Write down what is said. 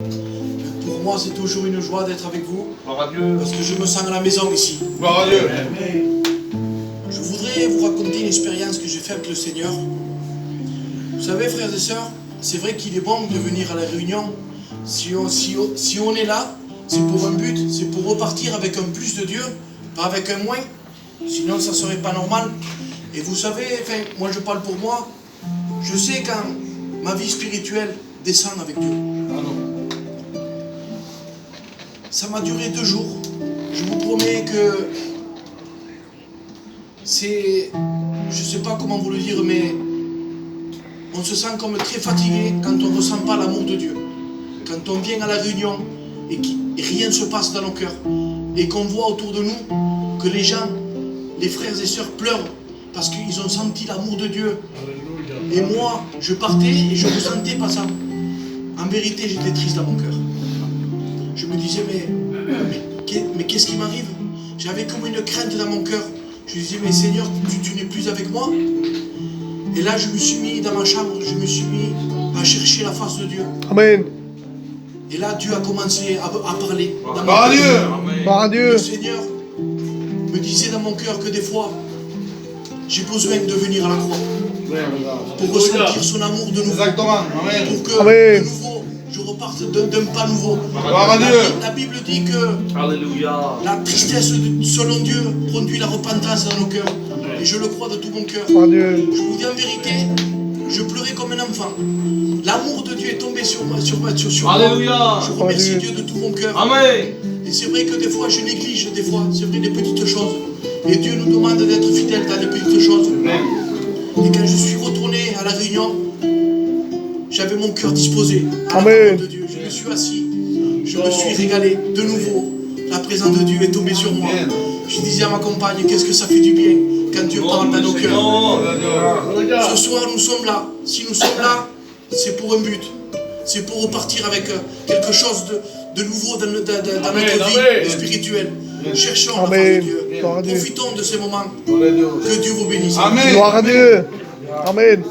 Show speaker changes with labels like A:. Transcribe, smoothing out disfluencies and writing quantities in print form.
A: Pour moi, c'est toujours une joie d'être avec vous.
B: Gloire à Dieu.
A: Parce que je me sens à la maison ici.
B: Gloire à Dieu.
A: Je voudrais vous raconter une expérience que j'ai faite avec le Seigneur. Vous savez, frères et sœurs, c'est vrai qu'il est bon de venir à la réunion. Si on est là, c'est pour un but, c'est pour repartir avec un plus de Dieu, pas avec un moins. Sinon, ça ne serait pas normal. Et vous savez, enfin, moi je parle pour moi, je sais quand ma vie spirituelle descend avec Dieu. Ça m'a duré 2 jours. Je vous promets que c'est... Je ne sais pas comment vous le dire, mais on se sent comme très fatigué quand on ne ressent pas l'amour de Dieu. Quand on vient à la réunion et rien ne se passe dans nos cœurs. Et qu'on voit autour de nous que les gens, les frères et sœurs pleurent parce qu'ils ont senti l'amour de Dieu. Et moi, je partais et je ne ressentais pas ça. En vérité, j'étais triste dans mon cœur. Je me disais, mais qu'est-ce qui m'arrive? J'avais comme une crainte dans mon cœur. Je me disais, mais Seigneur, tu n'es plus avec moi? Et là, je me suis mis dans ma chambre, je me suis mis à chercher la face de Dieu.
C: Amen.
A: Et là, Dieu a commencé à parler.
B: Gloire à Dieu.
C: Gloire à Dieu.
A: Le Seigneur me disait dans mon cœur que des fois, j'ai besoin de venir à la croix pour ressentir son amour de nouveau.
B: Exactement. Amen.
A: Pour que
C: Amen.
A: de nouveau, je reparte d'un pas nouveau.
B: Gloire à Dieu.
A: La Bible dit que
D: Alléluia.
A: la tristesse selon Dieu produit la repentance dans nos cœurs. Et je le crois de tout mon cœur.
C: Gloire à Dieu.
A: Je vous dis en vérité, je pleurais comme un enfant. L'amour de Dieu est tombé sur moi.
D: Alléluia.
A: Je remercie
C: Amen.
A: Dieu de tout mon cœur.
D: Amen.
A: Et c'est vrai que des fois je néglige, des fois, c'est vrai, des petites choses. Et Dieu nous demande d'être fidèles dans les petites choses. Et quand je suis retourné à la réunion, j'avais mon cœur disposé à la
C: Amen.
A: parole de Dieu. Je me suis assis, je me suis régalé. De nouveau, la présence de Dieu est tombée sur moi. Je disais à ma compagne, qu'est-ce que ça fait du bien quand Dieu parle dans nos cœurs. Ce soir, nous sommes là. Si nous sommes là, c'est pour un but. C'est pour repartir avec quelque chose de nouveau dans notre vie spirituelle. Cherchons la face de
C: Amen.
A: Dieu.
C: Gloire à Dieu.
A: Profitons de ces moments. Que Dieu vous bénisse.
B: Amen.
C: Gloire à Dieu. Amen.